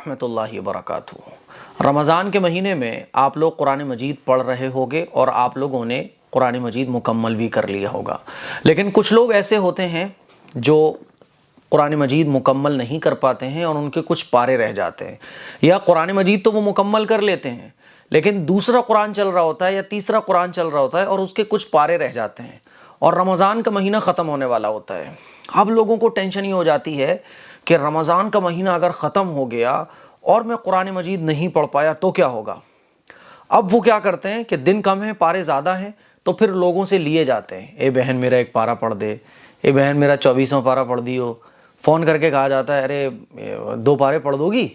ورحمۃ اللہ وبرکاتہ۔ رمضان کے مہینے میں آپ لوگ قرآن مجید پڑھ رہے ہوگے اور آپ لوگوں نے قرآن مجید مکمل بھی کر لیا ہوگا، لیکن کچھ لوگ ایسے ہوتے ہیں جو قرآن مجید مکمل نہیں کر پاتے ہیں اور ان کے کچھ پارے رہ جاتے ہیں، یا قرآن مجید تو وہ مکمل کر لیتے ہیں لیکن دوسرا قرآن چل رہا ہوتا ہے یا تیسرا قرآن چل رہا ہوتا ہے اور اس کے کچھ پارے رہ جاتے ہیں اور رمضان کا مہینہ ختم ہونے والا ہوتا ہے۔ اب لوگوں کو ٹینشن ہی ہو جاتی ہے کہ رمضان کا مہینہ اگر ختم ہو گیا اور میں قرآن مجید نہیں پڑھ پایا تو کیا ہوگا۔ اب وہ کیا کرتے ہیں کہ دن کم ہے، پارے زیادہ ہیں، تو پھر لوگوں سے لیے جاتے ہیں، اے بہن میرا ایک پارا پڑھ دے، اے بہن میرا 24واں پارا پڑھ دیو۔ فون کر کے کہا جاتا ہے ارے 2 پارے پڑھ دو گی،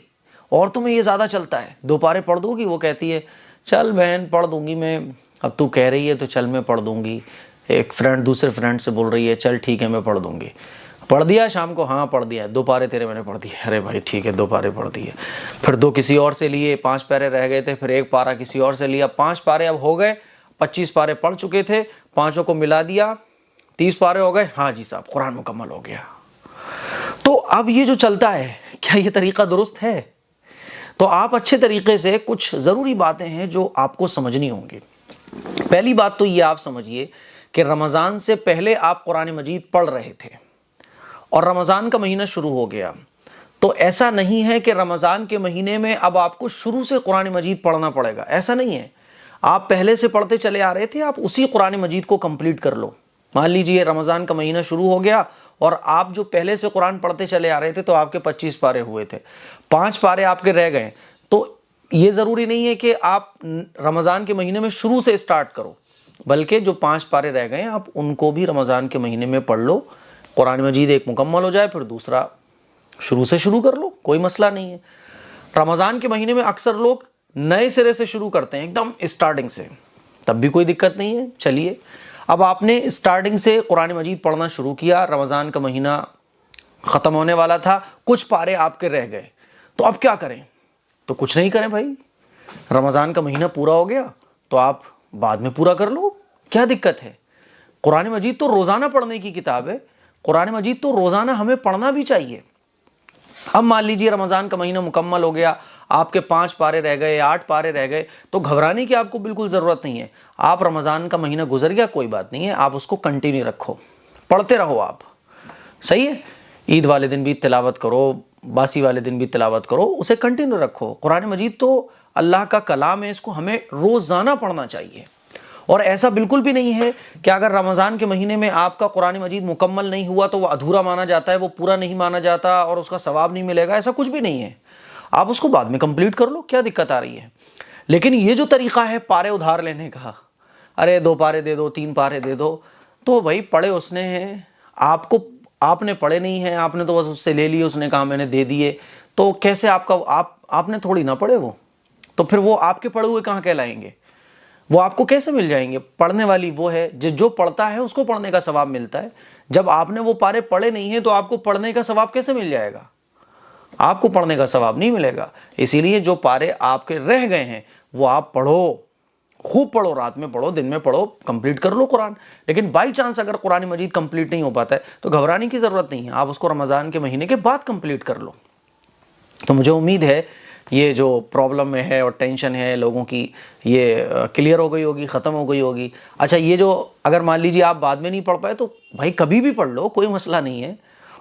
اور تمہیں یہ زیادہ چلتا ہے 2 پارے پڑھ دو گی۔ وہ کہتی ہے چل بہن پڑھ دوں گی میں، اب تو کہہ رہی ہے تو چل میں پڑھ دوں گی۔ ایک فرینڈ دوسرے فرینڈ سے بول رہی ہے چل ٹھیک ہے میں پڑھ دوں گی۔ پڑھ دیا شام کو، ہاں پڑھ دیا، 2 پارے تیرے میں نے پڑھ دیے، ارے بھائی ٹھیک ہے 2 پارے پڑھ دیے۔ پھر 2 کسی اور سے لیے، 5 پارے رہ گئے تھے، پھر 1 پارا کسی اور سے لیا، 5 پارے اب ہو گئے، 25 پارے پڑھ چکے تھے، 5 کو ملا دیا، 30 پارے ہو گئے، ہاں جی صاحب قرآن مکمل ہو گیا۔ تو اب یہ جو چلتا ہے کیا یہ طریقہ درست ہے؟ تو آپ اچھے طریقے سے کچھ ضروری باتیں ہیں جو آپ کو سمجھنی ہوں گی۔ پہلی بات تو یہ آپ سمجھیے کہ رمضان سے پہلے آپ قرآن مجید پڑھ رہے تھے اور رمضان کا مہینہ شروع ہو گیا، تو ایسا نہیں ہے کہ رمضان کے مہینے میں اب آپ کو شروع سے قرآن مجید پڑھنا پڑے گا، ایسا نہیں ہے۔ آپ پہلے سے پڑھتے چلے آ رہے تھے، آپ اسی قرآن مجید کو کمپلیٹ کر لو۔ مان لیجئے رمضان کا مہینہ شروع ہو گیا اور آپ جو پہلے سے قرآن پڑھتے چلے آ رہے تھے تو آپ کے 25 پارے ہوئے تھے، 5 پارے آپ کے رہ گئے، تو یہ ضروری نہیں ہے کہ آپ رمضان کے مہینے میں شروع سے اسٹارٹ کرو، بلکہ جو 5 پارے رہ گئے آپ ان کو بھی رمضان کے مہینے میں پڑھ لو۔ قرآن مجید ایک مکمل ہو جائے پھر دوسرا شروع سے شروع کر لو، کوئی مسئلہ نہیں ہے۔ رمضان کے مہینے میں اکثر لوگ نئے سرے سے شروع کرتے ہیں، ایک دم اسٹارٹنگ سے، تب بھی کوئی دقت نہیں ہے۔ چلیے اب آپ نے اسٹارٹنگ سے قرآن مجید پڑھنا شروع کیا، رمضان کا مہینہ ختم ہونے والا تھا، کچھ پارے آپ کے رہ گئے، تو اب کیا کریں؟ تو کچھ نہیں کریں بھائی، رمضان کا مہینہ پورا ہو گیا تو آپ بعد میں پورا کر لو، کیا دقت ہے؟ قرآن مجید تو روزانہ پڑھنے کی کتاب ہے، قرآن مجید تو روزانہ ہمیں پڑھنا بھی چاہیے۔ اب مان لیجئے رمضان کا مہینہ مکمل ہو گیا، آپ کے 5 پارے رہ گئے، 8 پارے رہ گئے، تو گھبرانے کی آپ کو بالکل ضرورت نہیں ہے۔ آپ رمضان کا مہینہ گزر گیا کوئی بات نہیں ہے، آپ اس کو کنٹینیو رکھو، پڑھتے رہو آپ، صحیح ہے؟ عید والے دن بھی تلاوت کرو، باسی والے دن بھی تلاوت کرو، اسے کنٹینیو رکھو۔ قرآن مجید تو اللہ کا کلام ہے، اس کو ہمیں روزانہ پڑھنا چاہیے۔ اور ایسا بالکل بھی نہیں ہے کہ اگر رمضان کے مہینے میں آپ کا قرآن مجید مکمل نہیں ہوا تو وہ ادھورا مانا جاتا ہے، وہ پورا نہیں مانا جاتا اور اس کا ثواب نہیں ملے گا، ایسا کچھ بھی نہیں ہے۔ آپ اس کو بعد میں کمپلیٹ کر لو، کیا دقت آ رہی ہے؟ لیکن یہ جو طریقہ ہے پارے ادھار لینے کا، ارے 2 پارے دے دو، 3 پارے دے دو، تو بھائی پڑھے اس نے ہیں، آپ نے پڑھے نہیں ہیں، آپ نے تو بس اس سے لے لیے، اس نے کہا میں نے دے دیے، تو کیسے آپ نے تھوڑی نہ پڑھے وہ، تو پھر وہ آپ کے پڑھے ہوئے کہاں کہلائیں گے؟ وہ آپ کو کیسے مل جائیں گے؟ پڑھنے والی وہ ہے جو پڑھتا ہے اس کو پڑھنے کا ثواب ملتا ہے۔ جب آپ نے وہ پارے پڑھے نہیں ہیں تو آپ کو پڑھنے کا ثواب کیسے مل جائے گا؟ آپ کو پڑھنے کا ثواب نہیں ملے گا۔ اسی لیے جو پارے آپ کے رہ گئے ہیں وہ آپ پڑھو، خوب پڑھو، رات میں پڑھو، دن میں پڑھو، کمپلیٹ کر لو قرآن۔ لیکن بائی چانس اگر قرآن مجید کمپلیٹ نہیں ہو پاتا ہے تو گھبرانے کی ضرورت نہیں ہے، آپ اس کو رمضان کے مہینے کے بعد کمپلیٹ کر لو۔ تو مجھے امید ہے یہ جو پرابلم میں ہے اور ٹینشن ہے لوگوں کی، یہ کلیئر ہو گئی ہوگی، ختم ہو گئی ہوگی۔ اچھا یہ جو اگر مان لیجیے آپ بعد میں نہیں پڑھ پائے تو بھائی کبھی بھی پڑھ لو، کوئی مسئلہ نہیں ہے۔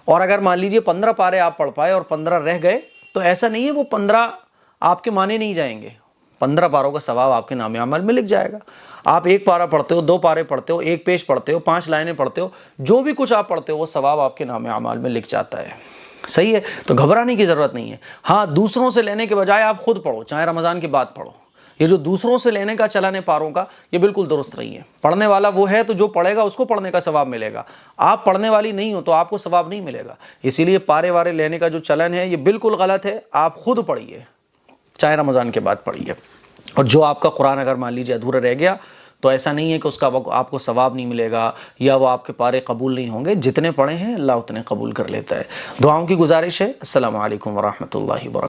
اور اگر مان لیجیے 15 پارے آپ پڑھ پائے اور 15 رہ گئے تو ایسا نہیں ہے وہ 15 آپ کے مانے نہیں جائیں گے، 15 پاروں کا ثواب آپ کے نام اعمال میں لکھ جائے گا۔ آپ 1 پارہ پڑھتے ہو، 2 پارے پڑھتے ہو، 1 پیش پڑھتے ہو، 5 لائنیں پڑھتے ہو، جو بھی کچھ آپ پڑھتے ہو وہ ثواب آپ کے نام اعمال میں لکھ جاتا ہے، صحیح ہے؟ تو گھبرانے کی ضرورت نہیں ہے۔ ہاں دوسروں سے لینے کے بجائے آپ خود پڑھو، چاہے رمضان کے بعد پڑھو۔ یہ جو دوسروں سے لینے کا چلن ہے پاروں کا، یہ بالکل درست نہیں ہے۔ پڑھنے والا وہ ہے تو جو پڑھے گا اس کو پڑھنے کا ثواب ملے گا، آپ پڑھنے والی نہیں ہو تو آپ کو ثواب نہیں ملے گا۔ اسی لیے پارے وارے لینے کا جو چلن ہے یہ بالکل غلط ہے، آپ خود پڑھیے، چاہے رمضان کے بعد پڑھیے۔ اور جو آپ کا قرآن اگر مان لیجیے ادھورا رہ گیا تو ایسا نہیں ہے کہ اس کا آپ کو ثواب نہیں ملے گا یا وہ آپ کے پارے قبول نہیں ہوں گے، جتنے پڑھے ہیں اللہ اتنے قبول کر لیتا ہے۔ دعاؤں کی گزارش ہے۔ السلام علیکم ورحمۃ اللہ وبرکاتہ۔